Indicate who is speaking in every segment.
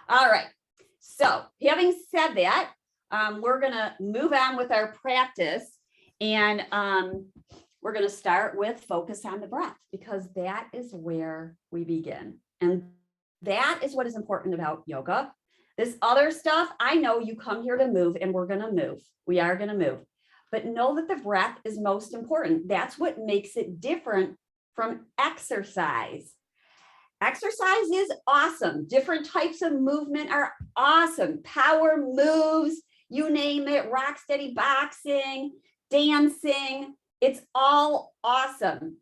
Speaker 1: All right. So having said that, we're going to move on with our practice, and we're going to start with focus on the breath, because that is where we begin. And that is what is important about yoga. This other stuff, I know you come here to move, and we're going to move. We are going to move. But know that the breath is most important. That's what makes it different from exercise. Exercise is awesome. Different types of movement are awesome. Power moves, you name it, rock steady boxing, dancing, it's all awesome.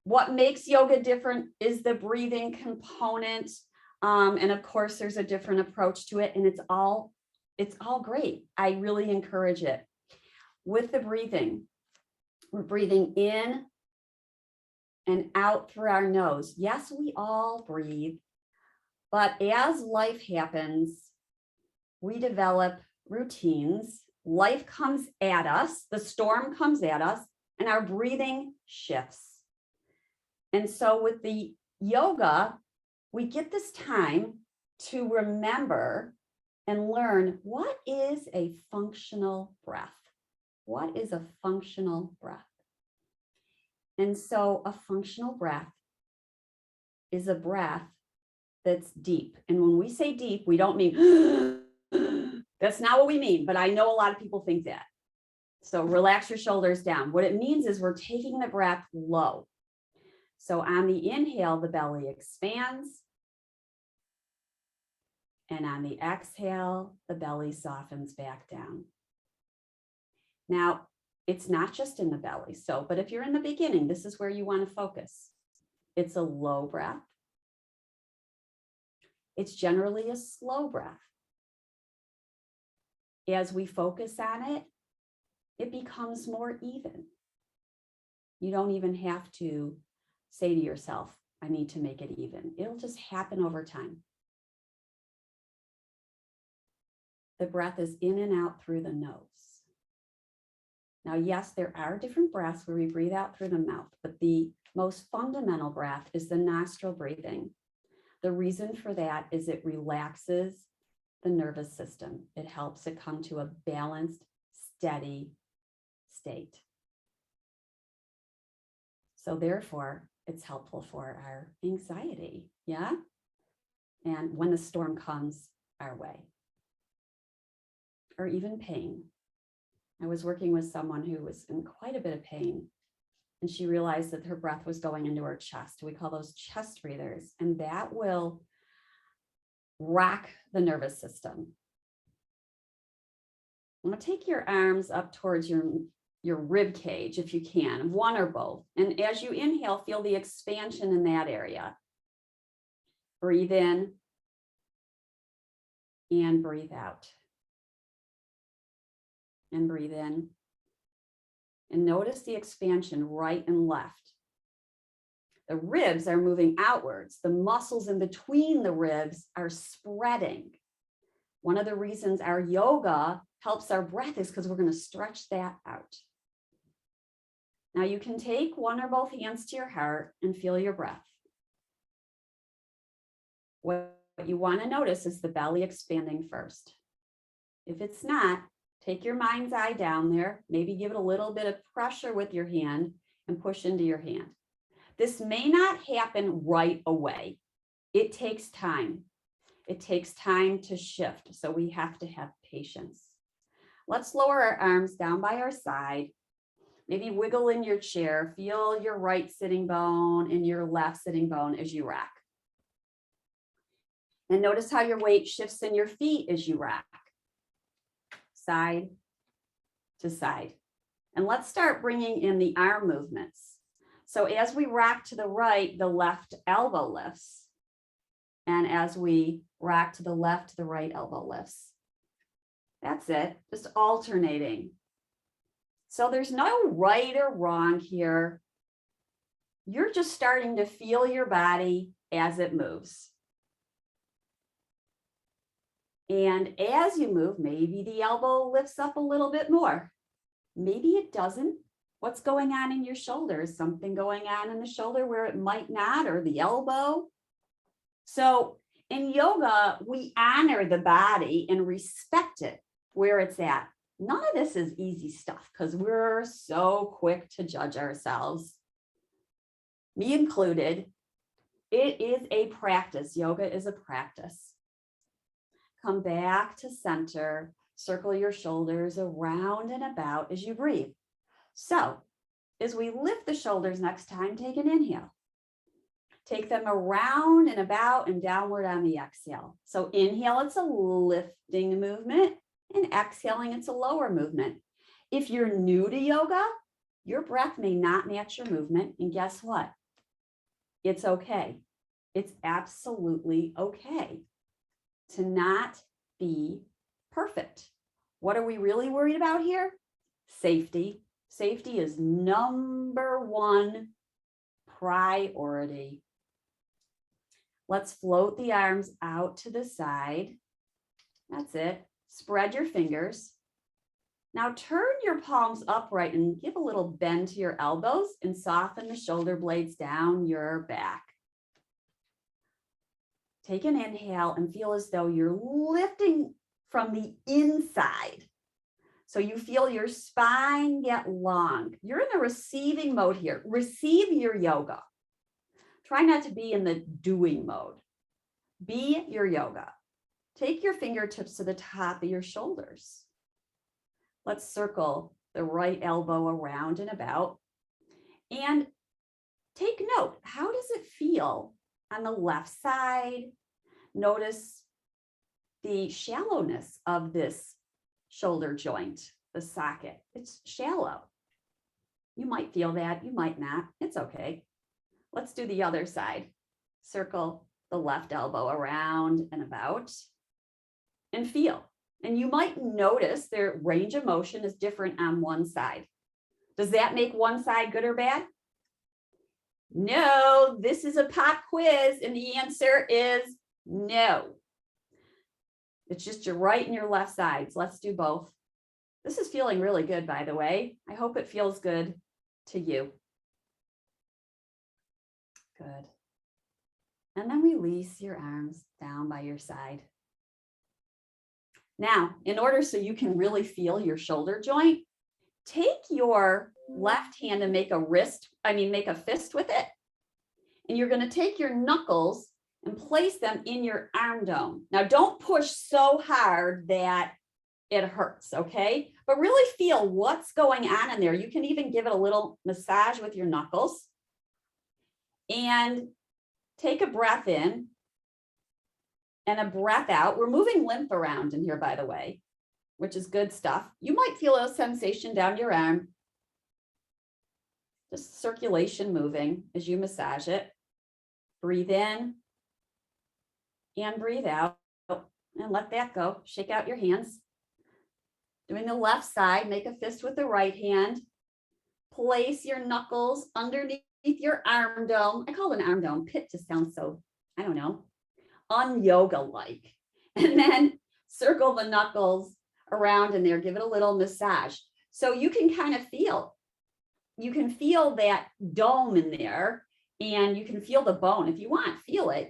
Speaker 1: What makes yoga different is the breathing component. And of course, there's a different approach to it, and it's all great. I really encourage it. With the breathing, we're breathing in and out through our nose. Yes, we all breathe, but as life happens, we develop routines. Life comes at us, the storm comes at us, and our breathing shifts. And so with the yoga, we get this time to remember and learn, what is a functional breath? What is a functional breath? And so a functional breath is a breath that's deep. And when we say deep, we don't mean, that's not what we mean, but I know a lot of people think that. So relax your shoulders down. What it means is we're taking the breath low. So on the inhale, the belly expands. And on the exhale, the belly softens back down. Now, it's not just in the belly. So, but if you're in the beginning, this is where you want to focus. It's a low breath. It's generally a slow breath. As we focus on it, it becomes more even. You don't even have to say to yourself, I need to make it even. It'll just happen over time. The breath is in and out through the nose. Now, yes, there are different breaths where we breathe out through the mouth, but the most fundamental breath is the nostril breathing. The reason for that is it relaxes the nervous system. It helps it come to a balanced, steady state. So therefore, it's helpful for our anxiety, yeah? And when the storm comes our way, or even pain. I was working with someone who was in quite a bit of pain, and she realized that her breath was going into her chest. We call those chest breathers, and that will rock the nervous system. I'm going to take your arms up towards your rib cage if you can, one or both. And as you inhale, feel the expansion in that area. Breathe in and breathe out. And breathe in. And notice the expansion right and left. The ribs are moving outwards. The muscles in between the ribs are spreading. One of the reasons our yoga helps our breath is because we're going to stretch that out. Now you can take one or both hands to your heart and feel your breath. What you want to notice is the belly expanding first. If it's not, take your mind's eye down there, maybe give it a little bit of pressure with your hand and push into your hand. This may not happen right away. It takes time. It takes time to shift, so we have to have patience. Let's lower our arms down by our side. Maybe wiggle in your chair. Feel your right sitting bone and your left sitting bone as you rock. And notice how your weight shifts in your feet as you rock. Side to side. And let's start bringing in the arm movements. So as we rock to the right, the left elbow lifts. And as we rock to the left, the right elbow lifts. That's it, just alternating. So there's no right or wrong here. You're just starting to feel your body as it moves. And as you move, maybe the elbow lifts up a little bit more. Maybe it doesn't. What's going on in your shoulder? Is something going on in the shoulder where it might not, or the elbow? So In yoga, we honor the body and respect it where it's at. None of this is easy stuff because we're so quick to judge ourselves, me included. It is a practice. Yoga is a practice. Come back to center, circle your shoulders around and about as you breathe. So as we lift the shoulders next time, take an inhale. Take them around and about and downward on the exhale. So inhale, it's a lifting movement, and exhaling, it's a lower movement. If you're new to yoga, your breath may not match your movement. And guess what? It's okay. It's absolutely okay to not be perfect. What are we really worried about here? Safety. Safety is number one priority. Let's float the arms out to the side. That's it. Spread your fingers. Now turn your palms upright and give a little bend to your elbows and soften the shoulder blades down your back. Take an inhale and feel as though you're lifting from the inside. So you feel your spine get long. You're in the receiving mode here. Receive your yoga. Try not to be in the doing mode. Be your yoga. Take your fingertips to the top of your shoulders. Let's circle the right elbow around and about. And take note, how does it feel on the left side? Notice the shallowness of this shoulder joint, the socket. It's shallow. You might feel that, you might not. It's okay. Let's do the other side. Circle the left elbow around and about and feel. And you might notice their range of motion is different on one side. Does that make one side good or bad? No, this is a pop quiz and the answer is no. It's just your right and your left sides. Let's do both. This is feeling really good, by the way. I hope it feels good to you. Good. And then release your arms down by your side. Now, in order so you can really feel your shoulder joint, take your left hand and make a fist with it. And you're going to take your knuckles and place them in your arm dome. Now, don't push so hard that it hurts, okay? But really feel what's going on in there. You can even give it a little massage with your knuckles. And take a breath in and a breath out. We're moving lymph around in here, by the way, which is good stuff. You might feel a sensation down your arm. Just circulation moving as you massage it. Breathe in and breathe out and let that go. Shake out your hands. Doing the left side, make a fist with the right hand. Place your knuckles underneath your arm dome. I call it an arm dome. Pit just sounds so, I don't know, un-yoga-like. And then circle the knuckles around in there. Give it a little massage. So you can kind of feel, that dome in there, and you can feel the bone. If you want, feel it,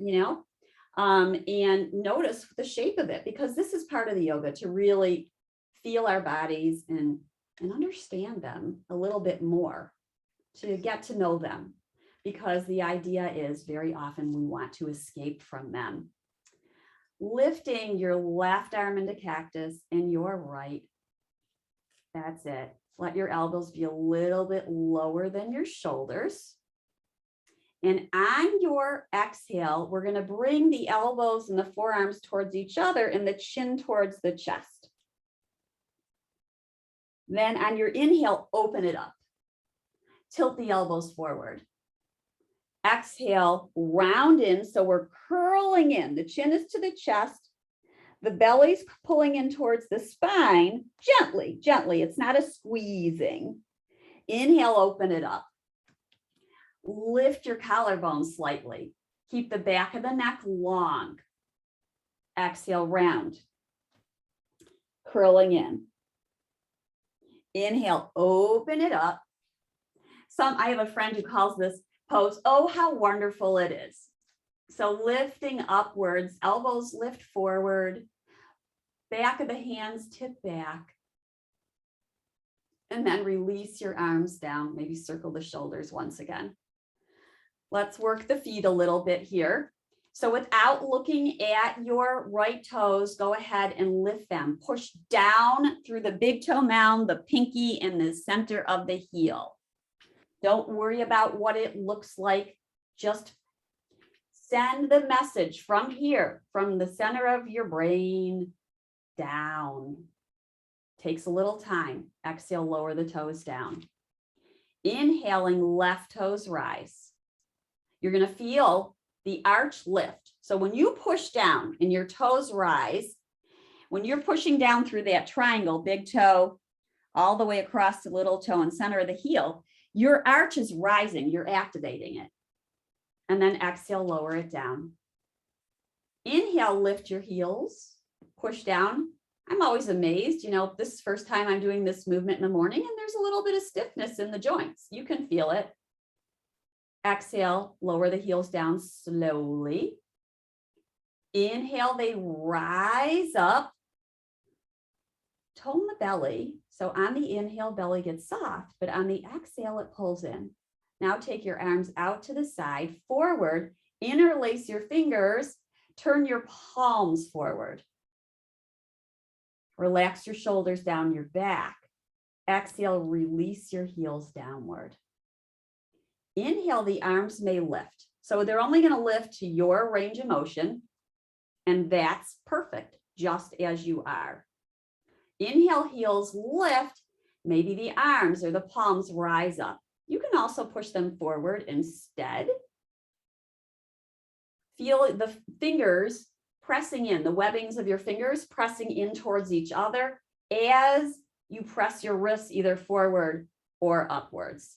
Speaker 1: and notice the shape of it, because this is part of the yoga, to really feel our bodies and understand them a little bit more, to get to know them, because the idea is very often we want to escape from them. Lifting your left arm into cactus and your right. That's it. Let your elbows be a little bit lower than your shoulders. And on your exhale, we're going to bring the elbows and the forearms towards each other and the chin towards the chest. Then on your inhale, open it up. Tilt the elbows forward. Exhale, round in. So we're curling in. The chin is to the chest. The belly's pulling in towards the spine. Gently, gently. It's not a squeezing. Inhale, open it up. Lift your collarbone slightly. Keep the back of the neck long. Exhale, round. Curling in. Inhale, open it up. I have a friend who calls this pose, oh, how wonderful it is. So lifting upwards, elbows lift forward, back of the hands tip back. And then release your arms down, maybe circle the shoulders once again. Let's work the feet a little bit here. So without looking at your right toes, go ahead and lift them. Push down through the big toe mound, the pinky, and the center of the heel. Don't worry about what it looks like. Just send the message from here, from the center of your brain down. Takes a little time. Exhale, lower the toes down. Inhaling, left toes rise. You're going to feel the arch lift. So when you push down and your toes rise, when you're pushing down through that triangle, big toe, all the way across the little toe and center of the heel, your arch is rising. You're activating it. And then exhale, lower it down. Inhale, lift your heels, push down. I'm always amazed, this is the first time I'm doing this movement in the morning and there's a little bit of stiffness in the joints. You can feel it. Exhale, lower the heels down slowly. Inhale, they rise up. Tone the belly. So on the inhale, belly gets soft, but on the exhale, it pulls in. Now take your arms out to the side, forward, interlace your fingers, turn your palms forward. Relax your shoulders down your back. Exhale, release your heels downward. Inhale, the arms may lift. So they're only going to lift to your range of motion, and that's perfect, just as you are. Inhale, heels lift. Maybe the arms or the palms rise up. You can also push them forward instead. Feel the fingers pressing in, the webbings of your fingers pressing in towards each other as you press your wrists either forward or upwards.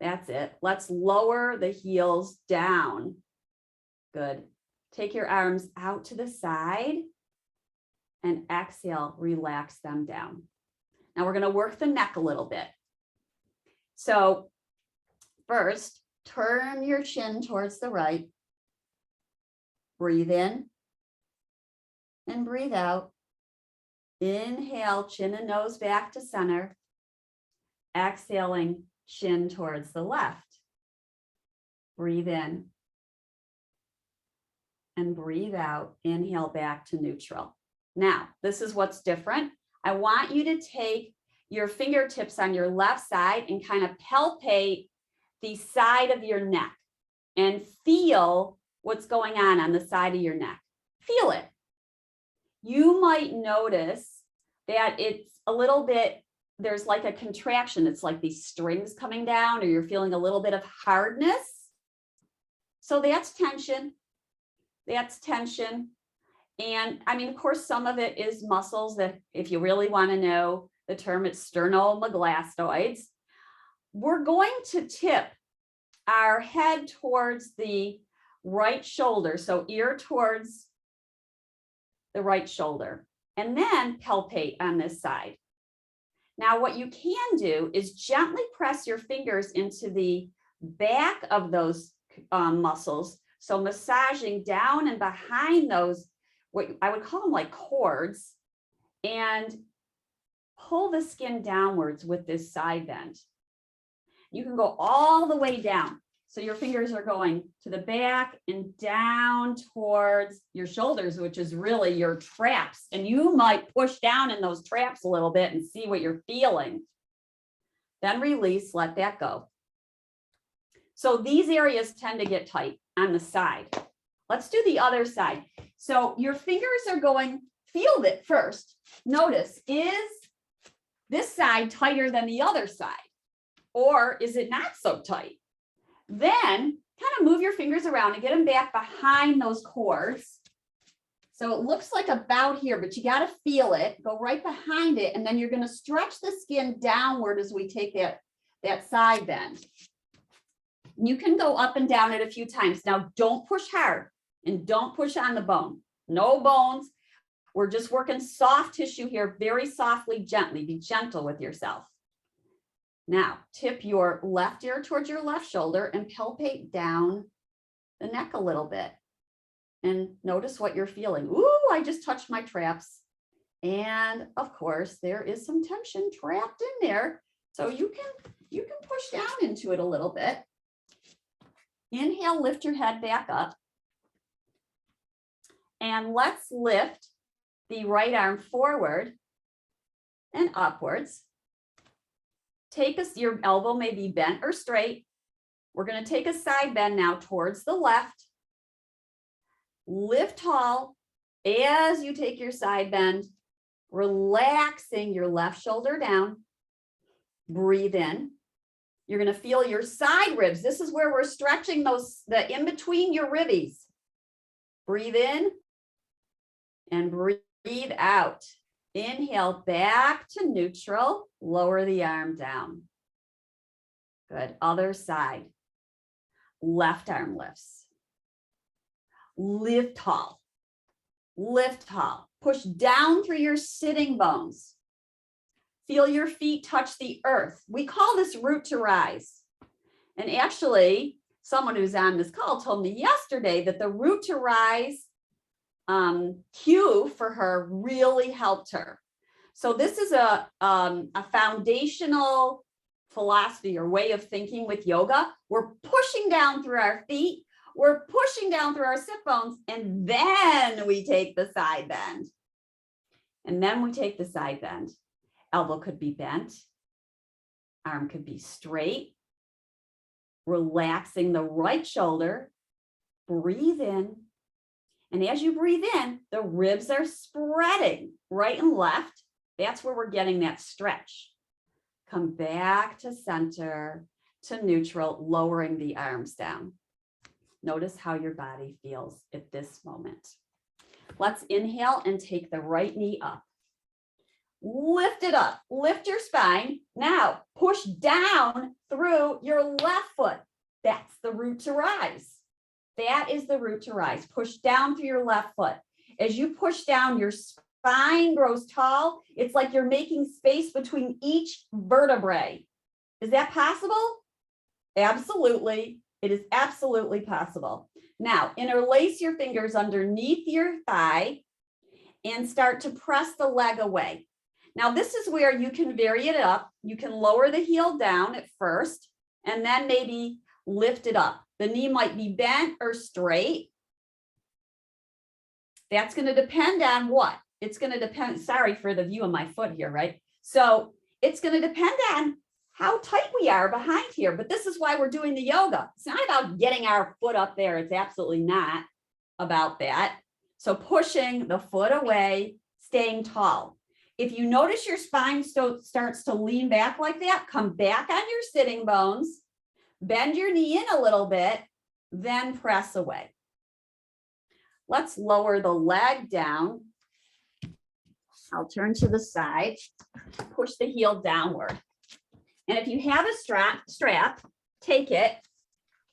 Speaker 1: That's it. Let's lower the heels down. Good. Take your arms out to the side and exhale, relax them down. Now we're going to work the neck a little bit. So first, turn your chin towards the right. Breathe in and breathe out. Inhale, chin and nose back to center. Exhaling, chin towards the left. Breathe in and breathe out. Inhale back to neutral. Now, this is what's different. I want you to take your fingertips on your left side and kind of palpate the side of your neck and feel what's going on the side of your neck. Feel it. You might notice that it's a little bit, there's like a contraction. It's like these strings coming down, or you're feeling a little bit of hardness. So that's tension. That's tension. And I mean, of course, some of it is muscles that, if you really want to know the term, it's sternocleidomastoids. We're going to tip our head towards the right shoulder. So ear towards the right shoulder, and then palpate on this side. Now, what you can do is gently press your fingers into the back of those muscles. So massaging down and behind those, what I would call them like cords, and pull the skin downwards with this side bend. You can go all the way down. So your fingers are going to the back and down towards your shoulders, which is really your traps. And you might push down in those traps a little bit and see what you're feeling. Then release, let that go. So these areas tend to get tight on the side. Let's do the other side. So your fingers are going, feel it first. Notice, is this side tighter than the other side? Or is it not so tight? Then kind of move your fingers around and get them back behind those cords. So it looks like about here, but you got to feel it. Go right behind it. And then you're going to stretch the skin downward as we take that side bend. You can go up and down it a few times. Now, don't push hard and don't push on the bone. No bones. We're just working soft tissue here, very softly, gently. Be gentle with yourself. Now, tip your left ear towards your left shoulder and palpate down the neck a little bit and notice what you're feeling. Ooh, I just touched my traps. And of course, there is some tension trapped in there. So you can push down into it a little bit. Inhale, lift your head back up. And let's lift the right arm forward and upwards. Your elbow may be bent or straight. We're going to take a side bend now towards the left. Lift tall as you take your side bend, relaxing your left shoulder down. Breathe in. You're going to feel your side ribs. This is where we're stretching the in between your ribbies. Breathe in and breathe out. Inhale back to neutral. Lower the arm down. Good. Other side. Left arm lifts. Lift tall. Lift tall. Push down through your sitting bones. Feel your feet touch the earth. We call this root to rise. And actually, someone who's on this call told me yesterday that the root to rise cue for her really helped her. So this is a foundational philosophy or way of thinking with yoga. We're pushing down through our feet. We're pushing down through our sit bones, and then we take the side bend. And then we take the side bend. Elbow could be bent. Arm could be straight. Relaxing the right shoulder. Breathe in. And as you breathe in, the ribs are spreading right and left. That's where we're getting that stretch. Come back to center, to neutral, lowering the arms down. Notice how your body feels at this moment. Let's inhale and take the right knee up. Lift it up, lift your spine. Now push down through your left foot. That's the root to rise. That is the root to rise. Push down through your left foot. As you push down, your spine grows tall. It's like you're making space between each vertebrae. Is that possible? Absolutely. It is absolutely possible. Now, interlace your fingers underneath your thigh and start to press the leg away. Now, this is where you can vary it up. You can lower the heel down at first and then maybe lift it up. The knee might be bent or straight. That's going to depend on what? It's going to depend, sorry for the view of my foot here, right? So it's going to depend on how tight we are behind here, but this is why we're doing the yoga. It's not about getting our foot up there. It's absolutely not about that. So pushing the foot away, staying tall. If you notice your spine starts to lean back like that, come back on your sitting bones, bend your knee in a little bit, then press away. Let's lower the leg down. I'll turn to the side, push the heel downward. And if you have a strap, take it.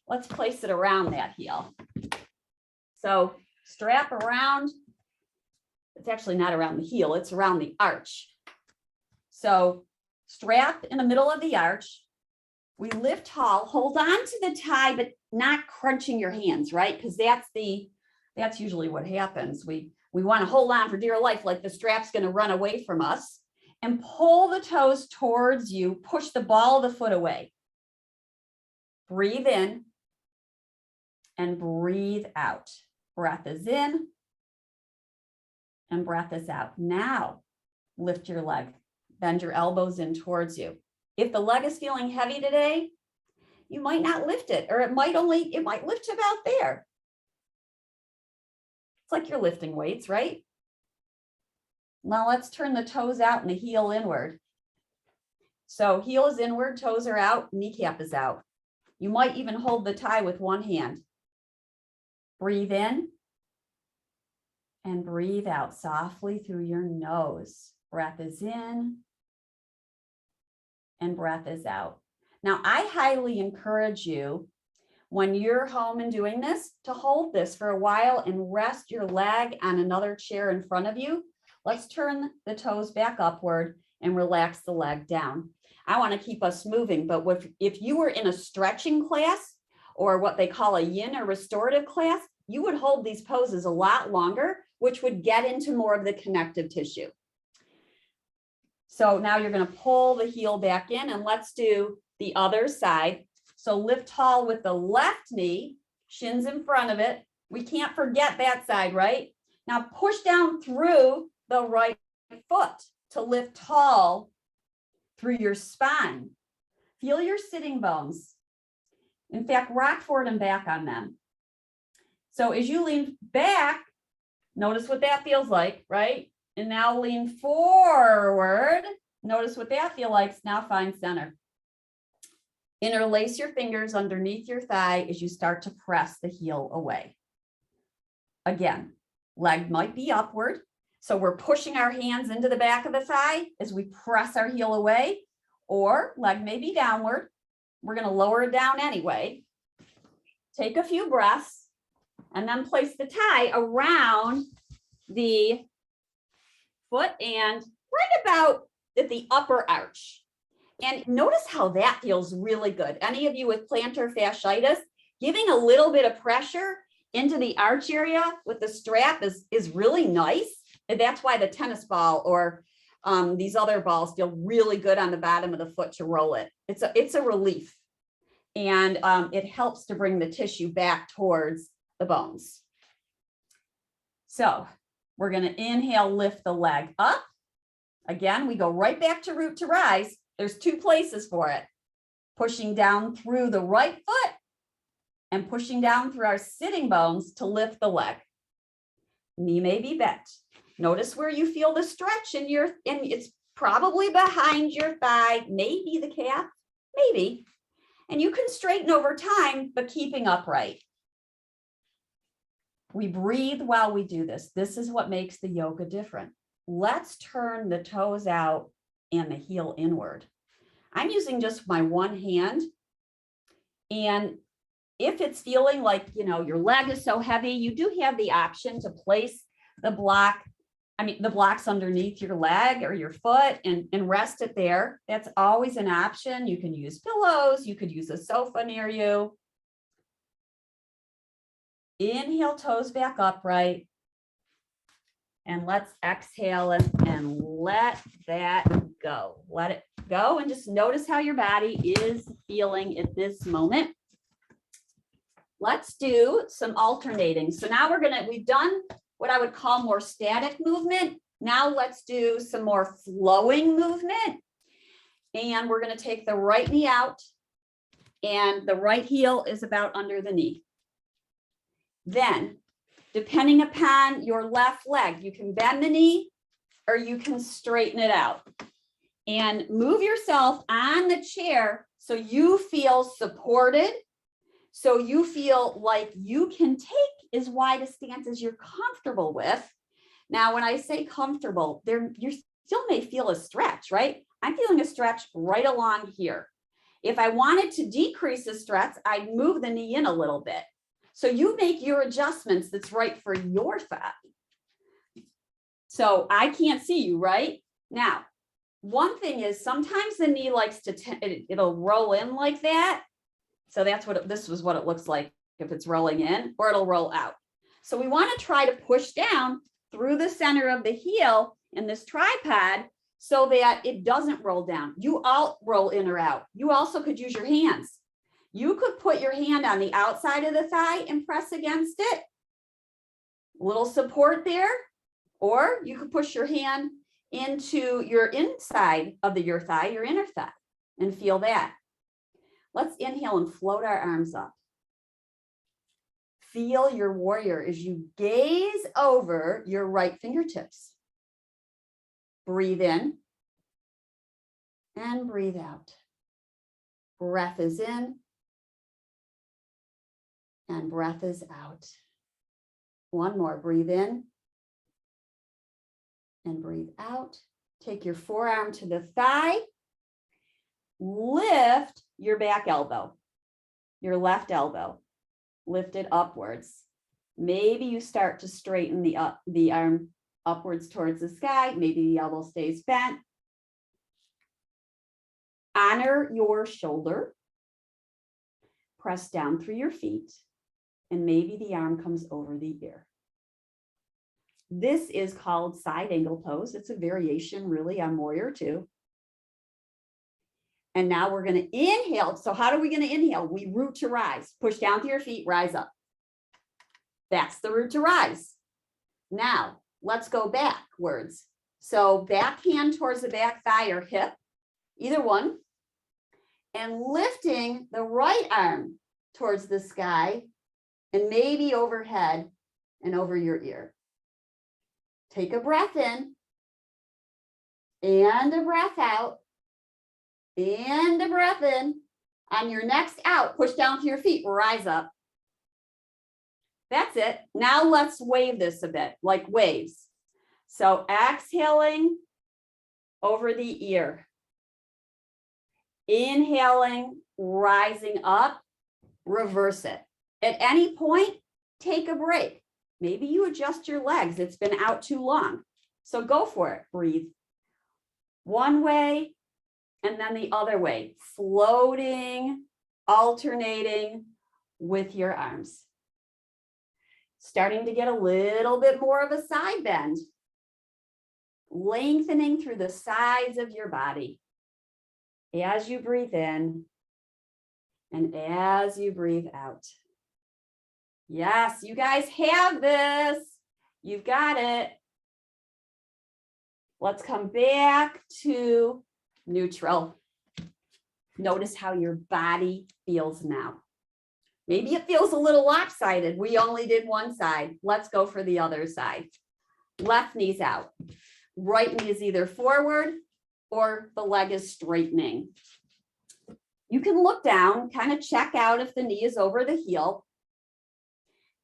Speaker 1: Let's place it around that heel. So strap around, it's actually not around the heel, it's around the arch. So strap in the middle of the arch. We lift tall, hold on to the tie, but not crunching your hands, right? Because that's usually what happens. We want to hold on for dear life, like the strap's going to run away from us. And pull the toes towards you, push the ball of the foot away. Breathe in and breathe out. Breath is in and breath is out. Now, lift your leg, bend your elbows in towards you. If the leg is feeling heavy today, you might not lift it, or it might lift about there. It's like you're lifting weights, right? Now let's turn the toes out and the heel inward. So heel is inward, toes are out, kneecap is out. You might even hold the tie with one hand. Breathe in and breathe out softly through your nose. Breath is in and breath is out. Now, I highly encourage you, when you're home and doing this, to hold this for a while and rest your leg on another chair in front of you. Let's turn the toes back upward and relax the leg down. I want to keep us moving, but if you were in a stretching class or what they call a yin or restorative class, you would hold these poses a lot longer, which would get into more of the connective tissue. So now you're going to pull the heel back in, and let's do the other side. So lift tall with the left knee, shins in front of it. We can't forget that side, right? Now push down through the right foot to lift tall through your spine. Feel your sitting bones. In fact, rock forward and back on them. So as you lean back, notice what that feels like, right? And now lean forward. Notice what that feels like. Now find center. Interlace your fingers underneath your thigh as you start to press the heel away. Again, leg might be upward. So we're pushing our hands into the back of the thigh as we press our heel away, or leg may be downward. We're going to lower it down anyway. Take a few breaths and then place the tie around the foot and right about at the upper arch. And notice how that feels really good. Any of you with plantar fasciitis, giving a little bit of pressure into the arch area with the strap is really nice. And that's why the tennis ball or these other balls feel really good on the bottom of the foot to roll it. It's a relief. And it helps to bring the tissue back towards the bones. So we're going to inhale, lift the leg up. Again, we go right back to root to rise. There's two places for it. Pushing down through the right foot and pushing down through our sitting bones to lift the leg. Knee may be bent. Notice where you feel the stretch and it's probably behind your thigh, maybe the calf, maybe. And you can straighten over time, but keeping upright. We breathe while we do this. This is what makes the yoga different. Let's turn the toes out and the heel inward. I'm using just my one hand. And if it's feeling like, your leg is so heavy, you do have the option to place the blocks underneath your leg or your foot and rest it there. That's always an option. You can use pillows. You could use a sofa near you. Inhale, toes back upright. And let's exhale and let that go. Let it go and just notice how your body is feeling at this moment. Let's do some alternating. So now we've done what I would call more static movement. Now let's do some more flowing movement. And we're going to take the right knee out and the right heel is about under the knee. Then, depending upon your left leg, you can bend the knee or you can straighten it out. And move yourself on the chair so you feel supported, so you feel like you can take as wide a stance as you're comfortable with. Now, when I say comfortable, you still may feel a stretch, right? I'm feeling a stretch right along here. If I wanted to decrease the stretch, I'd move the knee in a little bit. So you make your adjustments that's right for your thigh. So I can't see you, right? Now, one thing is sometimes the knee likes to, it'll roll in like that. So this was what it looks like if it's rolling in, or it'll roll out. So we want to try to push down through the center of the heel in this tripod so that it doesn't roll down. You all roll in or out. You also could use your hands. You could put your hand on the outside of the thigh and press against it. A little support there. Or you could push your hand into your inside of your thigh, your inner thigh, and feel that. Let's inhale and float our arms up. Feel your warrior as you gaze over your right fingertips. Breathe in and breathe out. Breath is in and breath is out. One more, breathe in and breathe out. Take your forearm to the thigh. Lift your back elbow, your left elbow. Lift it upwards. Maybe you start to straighten the arm upwards towards the sky. Maybe the elbow stays bent. Honor your shoulder. press down through your feet, and maybe the arm comes over the ear. This is called side angle pose. It's a variation really on Warrior Two. And now we're going to inhale. So how are we going to inhale? We root to rise. Push down through your feet, rise up. That's the root to rise. Now, let's go backwards. So back hand towards the back thigh or hip, either one, and lifting the right arm towards the sky and maybe overhead and over your ear. Take a breath in and a breath out and a breath in. On your next out, push down to your feet, rise up. That's it. Now let's wave this a bit, like waves. So exhaling over the ear. Inhaling, rising up, reverse it. At any point, take a break. Maybe you adjust your legs. It's been out too long. So go for it. Breathe. One way and then the other way. Floating, alternating with your arms. Starting to get a little bit more of a side bend. Lengthening through the sides of your body as you breathe in and as you breathe out. Yes, you guys have this. You've got it. Let's come back to neutral. Notice how your body feels now. Maybe it feels a little lopsided. We only did one side. Let's go for the other side. Left knee's out. Right knee is either forward or the leg is straightening. You can look down, kind of check out if the knee is over the heel.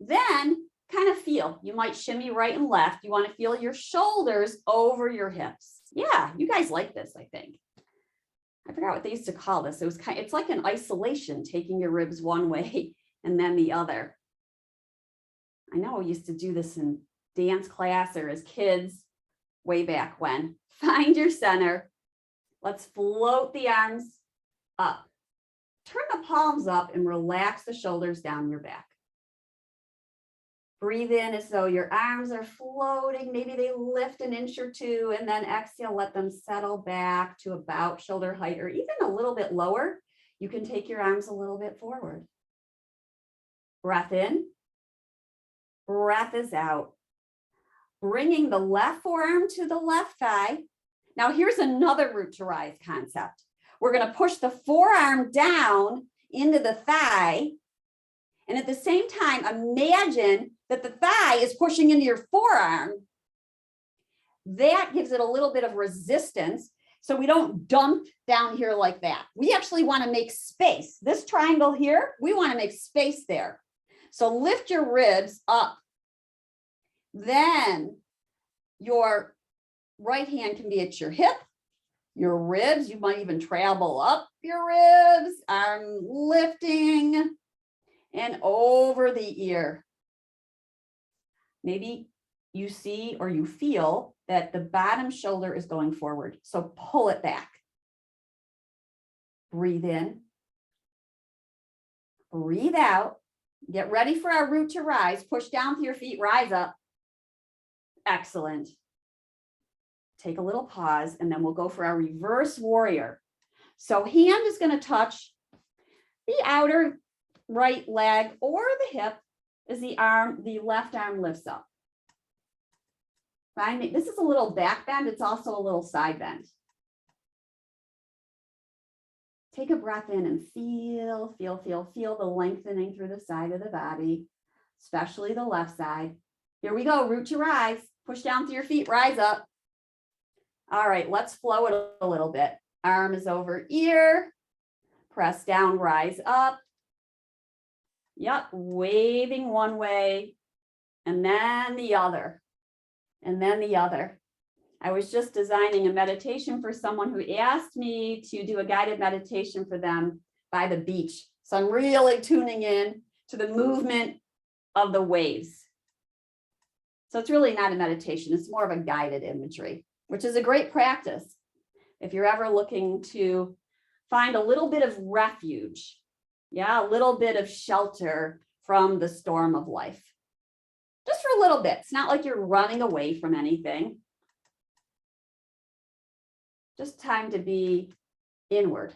Speaker 1: Then kind of feel. You might shimmy right and left. You want to feel your shoulders over your hips. Yeah, you guys like this, I think. I forgot what they used to call this. It's like an isolation, taking your ribs one way and then the other. I know we used to do this in dance class or as kids way back when. Find your center. Let's float the arms up. Turn the palms up and relax the shoulders down your back. Breathe in as though your arms are floating. Maybe they lift an inch or two, and then exhale, let them settle back to about shoulder height or even a little bit lower. You can take your arms a little bit forward. Breath in. Breath is out. Bringing the left forearm to the left thigh. Now here's another root to rise concept. We're going to push the forearm down into the thigh. And at the same time, imagine that the thigh is pushing into your forearm. That gives it a little bit of resistance. So we don't dump down here like that. We actually want to make space. This triangle here, we want to make space there. So lift your ribs up. Then your right hand can be at your hip, your ribs. You might even travel up your ribs, arm lifting and over the ear. Maybe you see or you feel that the bottom shoulder is going forward. So pull it back. Breathe in. Breathe out. Get ready for our root to rise. Push down to your feet, rise up. Excellent. Take a little pause, and then we'll go for our reverse warrior. So hand is going to touch the outer right leg or the hip as the left arm lifts up. Right? This is a little back bend. It's also a little side bend. Take a breath in and feel the lengthening through the side of the body, especially the left side. Here we go, root to rise. Push down through your feet, rise up. All right, let's flow it a little bit. Arm is over ear. Press down, rise up. Yep, waving one way, and then the other, and then the other. I was just designing a meditation for someone who asked me to do a guided meditation for them by the beach. So I'm really tuning in to the movement of the waves. So it's really not a meditation, it's more of a guided imagery, which is a great practice if you're ever looking to find a little bit of refuge Yeah, a little bit of shelter from the storm of life. Just for a little bit. It's not like you're running away from anything. Just time to be inward.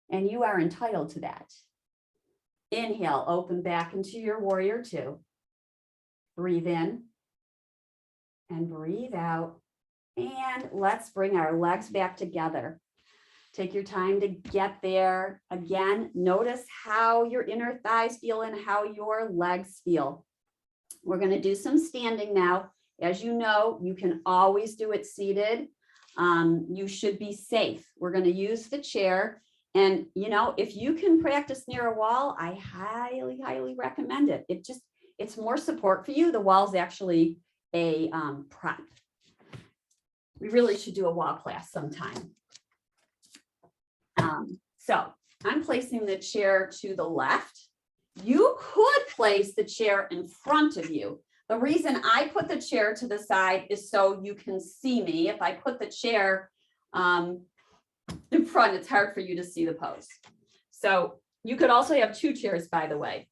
Speaker 1: And you are entitled to that. Inhale, open back into your warrior two. Breathe in and breathe out. And let's bring our legs back together. Take your time to get there. Again, notice how your inner thighs feel and how your legs feel. We're going to do some standing now. As you know, you can always do it seated. You should be safe. We're going to use the chair. And, you know, if you can practice near a wall, I highly, highly recommend it. It's more support for you. The wall's actually a prop. We really should do a wall class sometime. So I'm placing the chair to the left. You could place the chair in front of you. The reason I put the chair to the side is so you can see me. If I put the chair in front, it's hard for you to see the pose. So you could also have two chairs, by the way.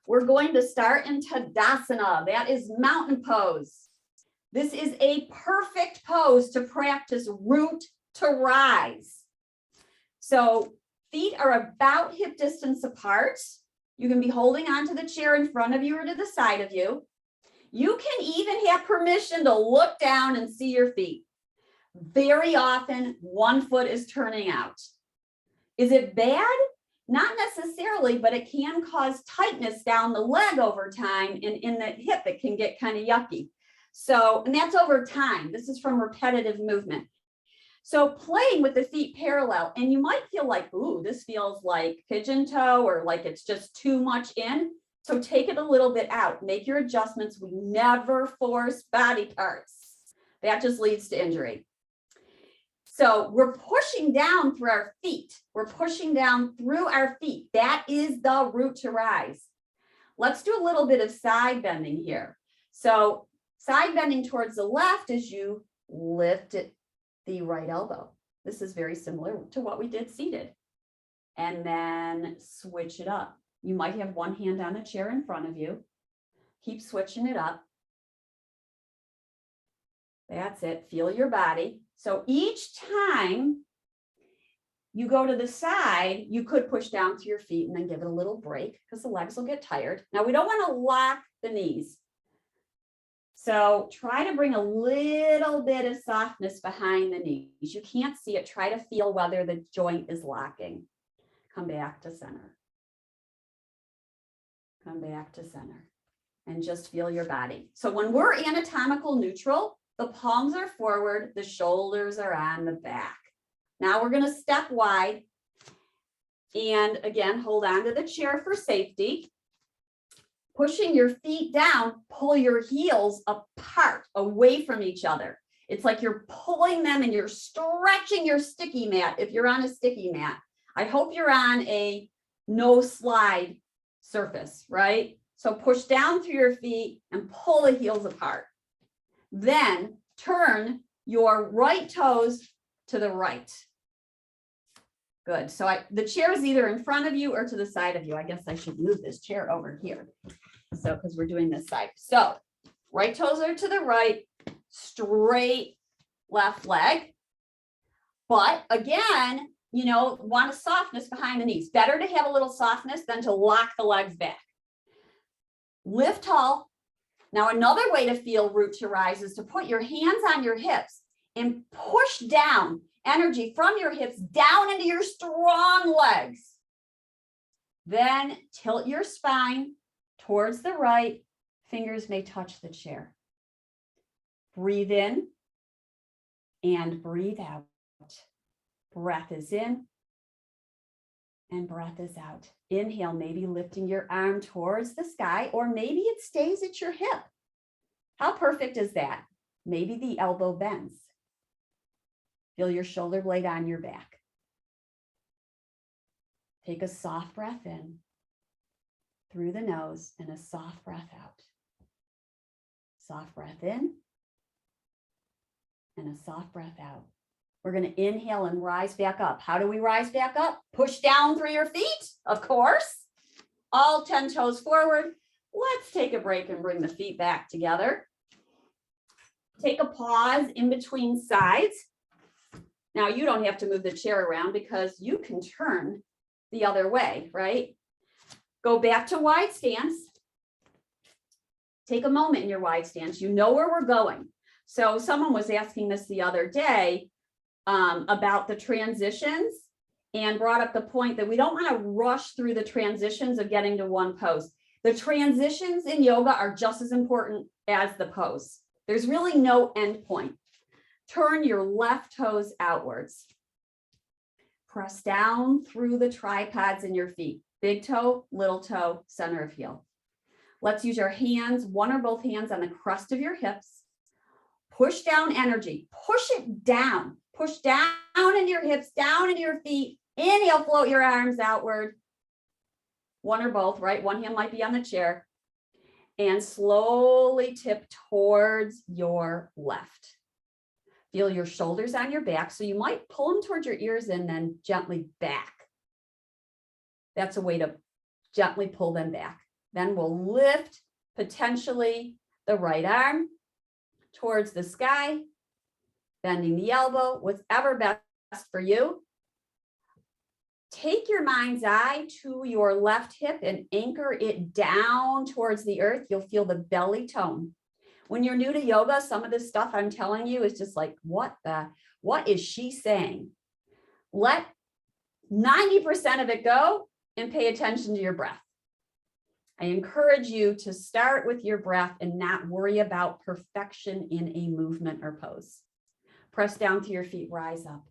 Speaker 1: We're going to start in Tadasana. That is mountain pose. This is a perfect pose to practice root to rise. So feet are about hip distance apart. You can be holding onto the chair in front of you or to the side of you. You can even have permission to look down and see your feet. Very often, one foot is turning out. Is it bad? Not necessarily, but it can cause tightness down the leg over time, and in the hip, it can get kind of yucky. So, and that's over time. This is from repetitive movement. So playing with the feet parallel, and you might feel like, ooh, this feels like pigeon toe or like it's just too much in. So take it a little bit out. Make your adjustments. We never force body parts. That just leads to injury. So we're pushing down through our feet. We're pushing down through our feet. That is the root to rise. Let's do a little bit of side bending here. So side bending towards the left as you lift it, the right elbow. This is very similar to what we did seated. And then switch it up. You might have one hand on the chair in front of you. Keep switching it up. That's it. Feel your body. So each time you go to the side, you could push down to your feet and then give it a little break because the legs will get tired. Now we don't want to lock the knees. So try to bring a little bit of softness behind the knees. You can't see it. Try to feel whether the joint is locking. Come back to center. Come back to center. And just feel your body. So when we're anatomical neutral, the palms are forward, the shoulders are on the back. Now we're going to step wide. And again, hold on to the chair for safety. Pushing your feet down, pull your heels apart, away from each other. It's like you're pulling them and you're stretching your sticky mat if you're on a sticky mat. I hope you're on a no slide surface, right? So push down through your feet and pull the heels apart. Then turn your right toes to the right. Good. So the chair is either in front of you or to the side of you. I guess I should move this chair over here. So, because we're doing this side. So right toes are to the right, straight left leg. But again, you know, want a softness behind the knees. Better to have a little softness than to lock the legs back. Lift tall. Now, another way to feel root to rise is to put your hands on your hips and push down energy from your hips down into your strong legs. Then tilt your spine towards the right. Fingers may touch the chair. Breathe in and breathe out. Breath is in and breath is out. Inhale, maybe lifting your arm towards the sky, or maybe it stays at your hip. How perfect is that? Maybe the elbow bends. Feel your shoulder blade on your back. Take a soft breath in through the nose and a soft breath out. Soft breath in and a soft breath out. We're going to inhale and rise back up. How do we rise back up? Push down through your feet, of course. All 10 toes forward. Let's take a break and bring the feet back together. Take a pause in between sides. Now you don't have to move the chair around because you can turn the other way, right? Go back to wide stance. Take a moment in your wide stance. You know where we're going. So someone was asking this the other day about the transitions and brought up the point that we don't want to rush through the transitions of getting to one pose. The transitions in yoga are just as important as the pose. There's really no end point. Turn your left toes outwards. Press down through the tripods in your feet. Big toe, little toe, center of heel. Let's use your hands, one or both hands on the crest of your hips. Push down energy. Push it down. Push down into your hips, down into your feet. Inhale, float your arms outward. One or both, right? One hand might be on the chair. And slowly tip towards your left. Feel your shoulders on your back. So you might pull them towards your ears and then gently back. That's a way to gently pull them back. Then we'll lift potentially the right arm towards the sky, bending the elbow, whatever best for you. Take your mind's eye to your left hip and anchor it down towards the earth. You'll feel the belly tone. When you're new to yoga, some of this stuff I'm telling you is just like, what is she saying? Let 90% of it go and pay attention to your breath. I encourage you to start with your breath and not worry about perfection in a movement or pose. Press down to your feet, rise up.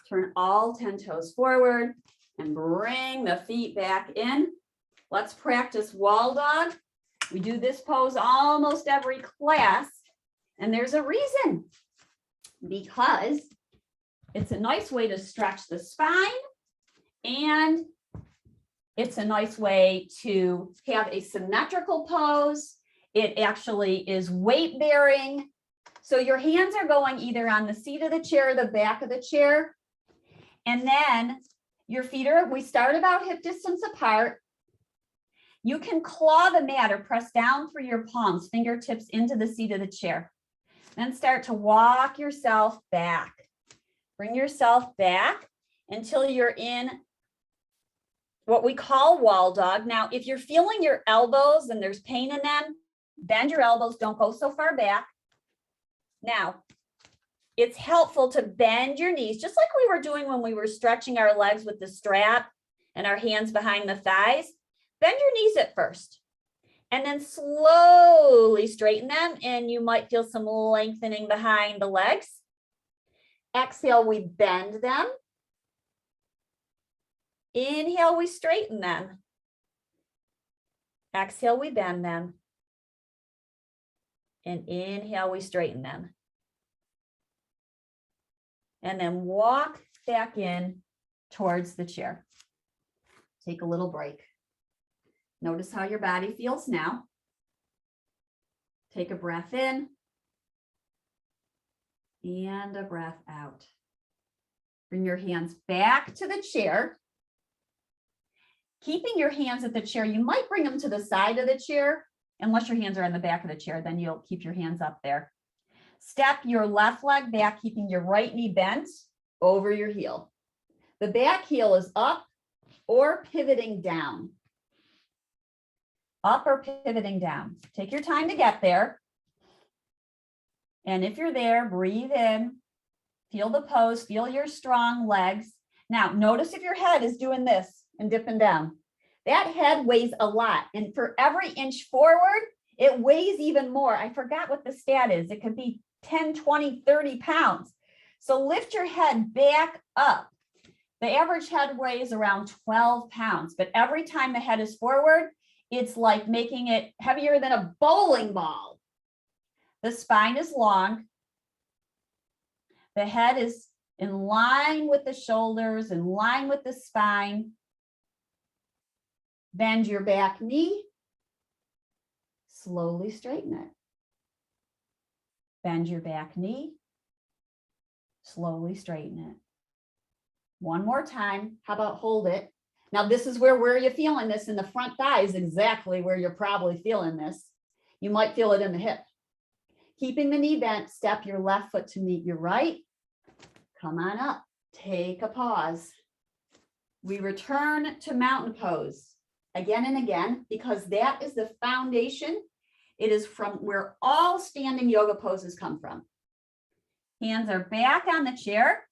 Speaker 1: Turn all 10 toes forward and bring the feet back in. Let's practice wall dog. We do this pose almost every class, and there's a reason. Because it's a nice way to stretch the spine, and it's a nice way to have a symmetrical pose. It actually is weight bearing. So your hands are going either on the seat of the chair or the back of the chair. And then your feet we start about hip distance apart. You can claw the mat or press down through your palms, fingertips into the seat of the chair. Then start to walk yourself back. Bring yourself back until you're in what we call wall dog. Now, if you're feeling your elbows and there's pain in them, bend your elbows, don't go so far back. Now, it's helpful to bend your knees, just like we were doing when we were stretching our legs with the strap and our hands behind the thighs. Bend your knees at first, and then slowly straighten them, and you might feel some lengthening behind the legs. Exhale, we bend them. Inhale, we straighten them. Exhale, we bend them. And inhale, we straighten them. And then walk back in towards the chair. Take a little break. Notice how your body feels now. Take a breath in and a breath out. Bring your hands back to the chair. Keeping your hands at the chair, you might bring them to the side of the chair, unless your hands are on the back of the chair, then you'll keep your hands up there. Step your left leg back, keeping your right knee bent over your heel. The back heel is up or pivoting down. Up or pivoting down. Take your time to get there. And if you're there, breathe in, feel the pose, feel your strong legs. Now, notice if your head is doing this and dipping down. That head weighs a lot. And for every inch forward, it weighs even more. I forgot what the stat is. It could be 10, 20, 30 pounds. So lift your head back up. The average head weighs around 12 pounds, but every time the head is forward, it's like making it heavier than a bowling ball. The spine is long. The head is in line with the shoulders, in line with the spine. Bend your back knee. Slowly straighten it. Bend your back knee. Slowly straighten it. One more time. How about hold it? Now this is where are you feeling this in the front thigh is exactly where you're probably feeling this. You might feel it in the hip. Keeping the knee bent, step your left foot to meet your right. Come on up. Take a pause. We return to mountain pose again and again because that is the foundation. It is from where all standing yoga poses come from. Hands are back on the chair.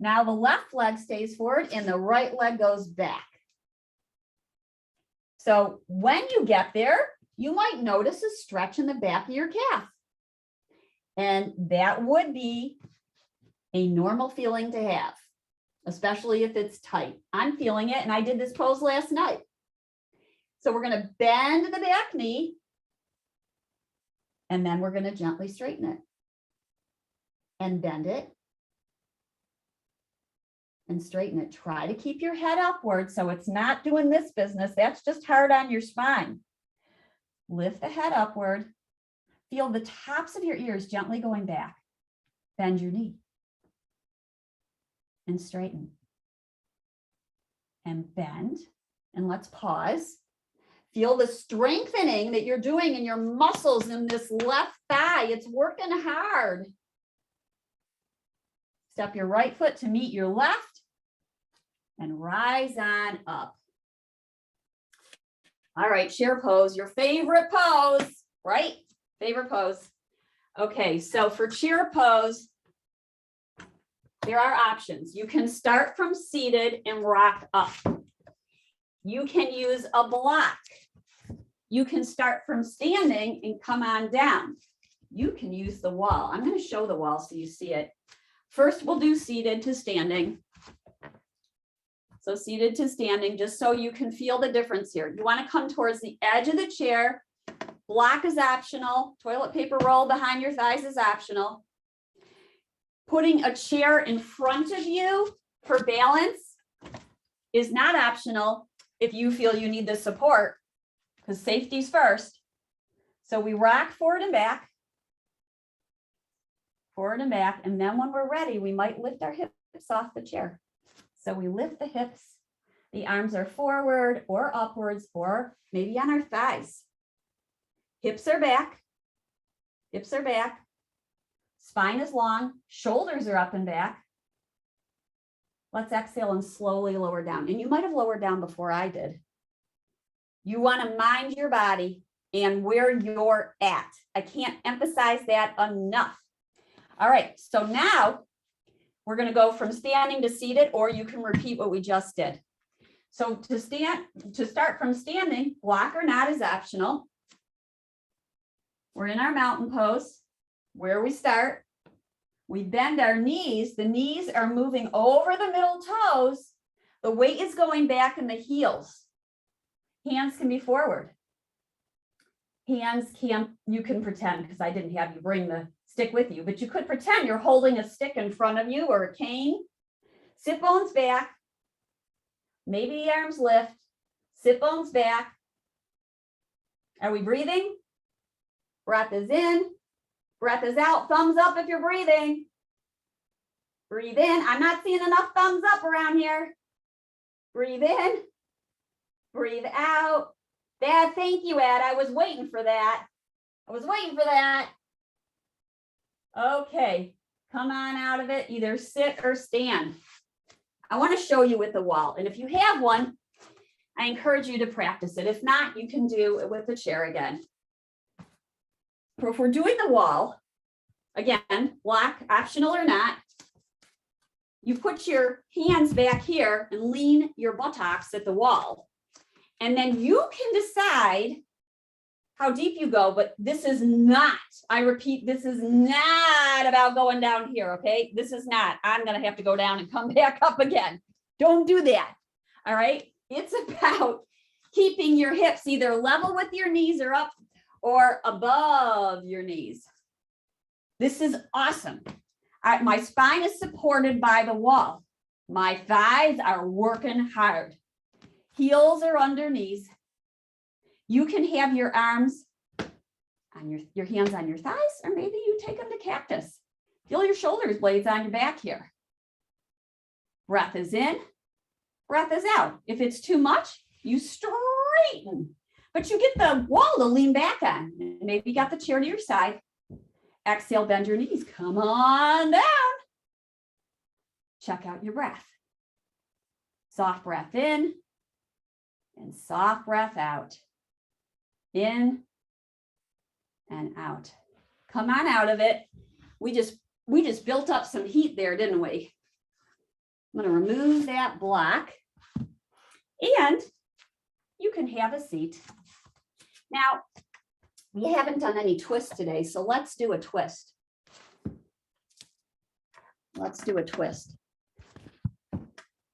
Speaker 1: Now the left leg stays forward and the right leg goes back. So when you get there, you might notice a stretch in the back of your calf. And that would be a normal feeling to have, especially if it's tight. I'm feeling it, and I did this pose last night. So we're going to bend the back knee, and then we're going to gently straighten it. And bend it. And straighten it. Try to keep your head upward so it's not doing this business. That's just hard on your spine. Lift the head upward. Feel the tops of your ears gently going back. Bend your knee. And straighten. And bend. And let's pause. Feel the strengthening that you're doing in your muscles in this left thigh. It's working hard. Step your right foot to meet your left and rise on up. All right, chair pose, your favorite pose, right? Favorite pose. Okay, so for chair pose, there are options. You can start from seated and rock up. You can use a block. You can start from standing and come on down. You can use the wall. I'm going to show the wall so you see it. First, we'll do seated to standing. So seated to standing, just so you can feel the difference here. You want to come towards the edge of the chair. Block is optional. Toilet paper roll behind your thighs is optional. Putting a chair in front of you for balance is not optional if you feel you need the support, because safety's first. So we rock forward and back. Forward and back, and then when we're ready, we might lift our hips off the chair. So we lift the hips, the arms are forward or upwards, or maybe on our thighs. Hips are back, spine is long, shoulders are up and back. Let's exhale and slowly lower down. And you might have lowered down before I did. You want to mind your body and where you're at. I can't emphasize that enough. All right, so now we're going to go from standing to seated, or you can repeat what we just did. So to start from standing, block or not is optional. We're in our mountain pose. Where we start, we bend our knees. The knees are moving over the middle toes. The weight is going back in the heels. Hands can be forward. You can pretend, because I didn't have you bring the stick with you, but you could pretend you're holding a stick in front of you or a cane. Sit bones back. Maybe the arms lift. Sit bones back. Are we breathing? Breath is in. Breath is out. Thumbs up if you're breathing. Breathe in. I'm not seeing enough thumbs up around here. Breathe in. Breathe out. Dad, thank you, Ed. I was waiting for that. Okay, come on out of it. Either sit or stand. I want to show you with the wall. And if you have one, I encourage you to practice it. If not, you can do it with the chair again. But if we're doing the wall, again, block, optional or not, you put your hands back here and lean your buttocks at the wall. And then you can decide how deep you go, but this is not, I repeat, this is not about going down here, okay? This is not, I'm gonna have to go down and come back up again. Don't do that, all right? It's about keeping your hips either level with your knees or up or above your knees. This is awesome. My spine is supported by the wall. My thighs are working hard. Heels are under knees. You can have your arms on your hands on your thighs, or maybe you take them to cactus. Feel your shoulder blades on your back here. Breath is in, breath is out. If it's too much, you straighten, but you get the wall to lean back on. Maybe you got the chair to your side. Exhale, bend your knees. Come on down. Check out your breath. Soft breath in and soft breath out. In and out. Come on out of it. We just built up some heat there, didn't we? I'm going to remove that block and you can have a seat. Now, we haven't done any twists today, so let's do a twist. Let's do a twist.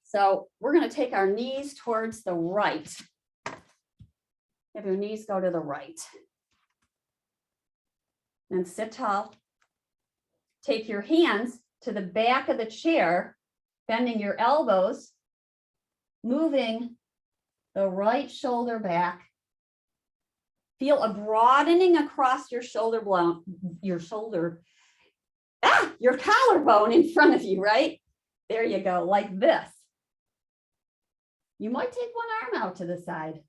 Speaker 1: So we're going to take our knees towards the right. Have your knees go to the right. And sit tall. Take your hands to the back of the chair, bending your elbows, moving the right shoulder back. Feel a broadening across your your collarbone in front of you, right? There you go, like this. You might take one arm out to the side.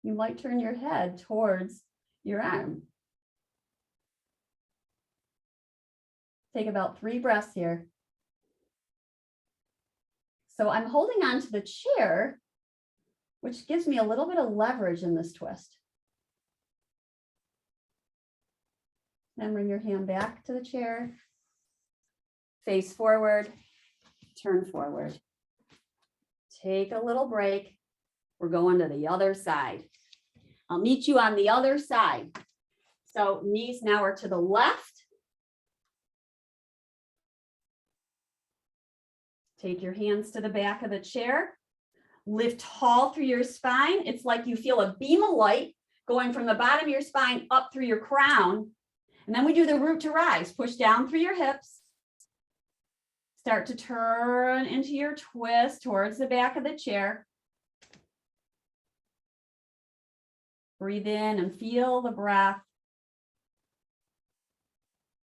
Speaker 1: You might turn your head towards your arm. Take about 3 breaths here. So I'm holding on to the chair, which gives me a little bit of leverage in this twist. Then bring your hand back to the chair, face forward, turn forward. Take a little break. We're going to the other side. I'll meet you on the other side. So knees now are to the left. Take your hands to the back of the chair. Lift tall through your spine. It's like you feel a beam of light going from the bottom of your spine up through your crown. And then we do the root to rise. Push down through your hips. Start to turn into your twist towards the back of the chair. Breathe in and feel the breath.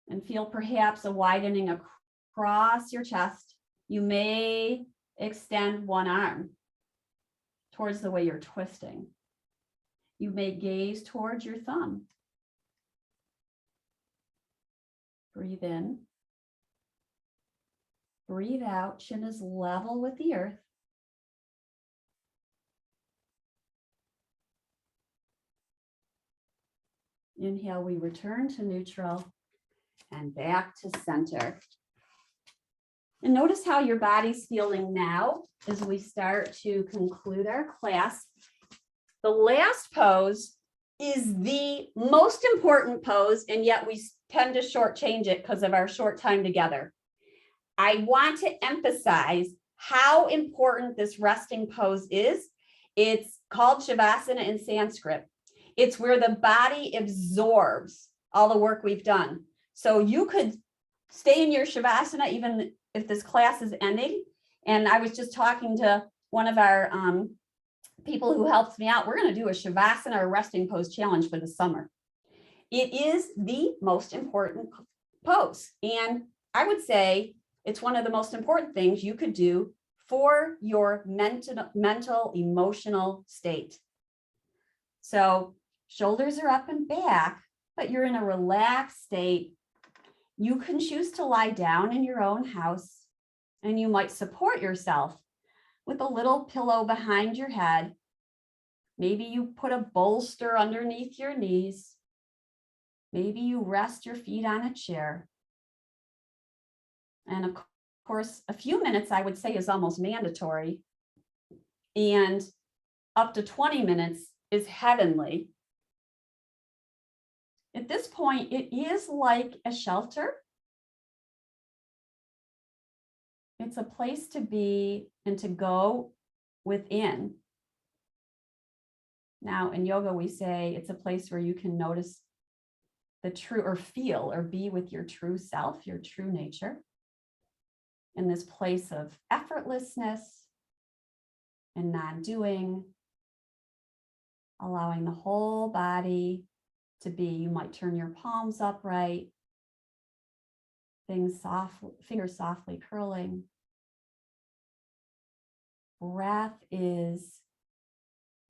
Speaker 1: And feel perhaps a widening across your chest. You may extend one arm towards the way you're twisting. You may gaze towards your thumb. Breathe in. Breathe out. Chin is level with the earth. Inhale, we return to neutral and back to center. And notice how your body's feeling now as we start to conclude our class. The last pose is the most important pose, and yet we tend to shortchange it because of our short time together. I want to emphasize how important this resting pose is. It's called Shavasana in Sanskrit. It's where the body absorbs all the work we've done. So you could stay in your Shavasana even if this class is ending. And I was just talking to one of our people who helps me out. We're going to do a Shavasana or resting pose challenge for the summer. It is the most important pose. And I would say it's one of the most important things you could do for your mental, emotional state. So shoulders are up and back, but you're in a relaxed state. You can choose to lie down in your own house, and you might support yourself with a little pillow behind your head. Maybe you put a bolster underneath your knees. Maybe you rest your feet on a chair. And of course, a few minutes I would say is almost mandatory. And up to 20 minutes is heavenly. At this point, it is like a shelter. It's a place to be and to go within. Now, in yoga, we say it's a place where you can notice the true, or feel, or be with your true self, your true nature, in this place of effortlessness and non-doing, allowing the whole body to be. You might turn your palms upright, fingers softly curling. Breath is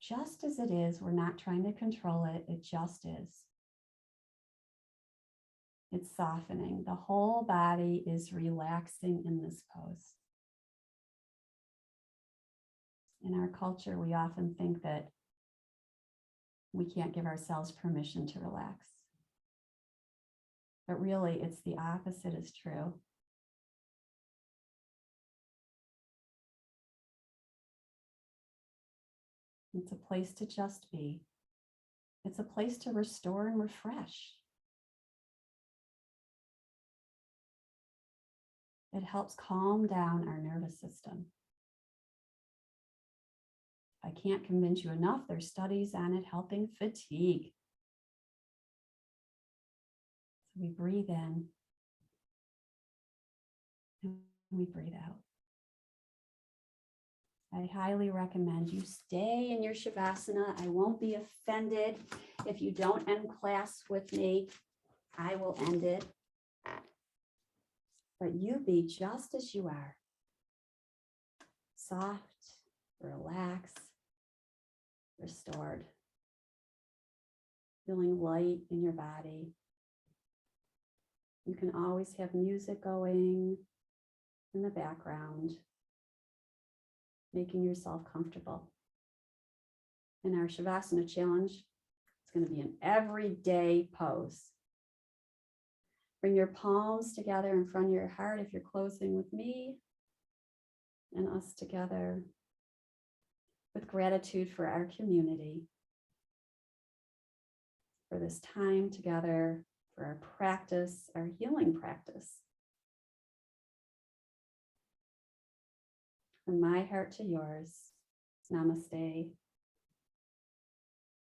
Speaker 1: just as it is. We're not trying to control it. It just is. It's softening. The whole body is relaxing in this pose. In our culture, we often think that we can't give ourselves permission to relax. But really, it's the opposite is true. It's a place to just be. It's a place to restore and refresh. It helps calm down our nervous system. I can't convince you enough, there's studies on it helping fatigue. So we breathe in and we breathe out. I highly recommend you stay in your Shavasana. I won't be offended if you don't end class with me. I will end it. But you be just as you are. Soft, relaxed, restored. Feeling light in your body. You can always have music going in the background, making yourself comfortable. In our Shavasana challenge, it's going to be an everyday pose. Bring your palms together in front of your heart if you're closing with me and us together with gratitude for our community, for this time together, for our practice, our healing practice. From my heart to yours, namaste.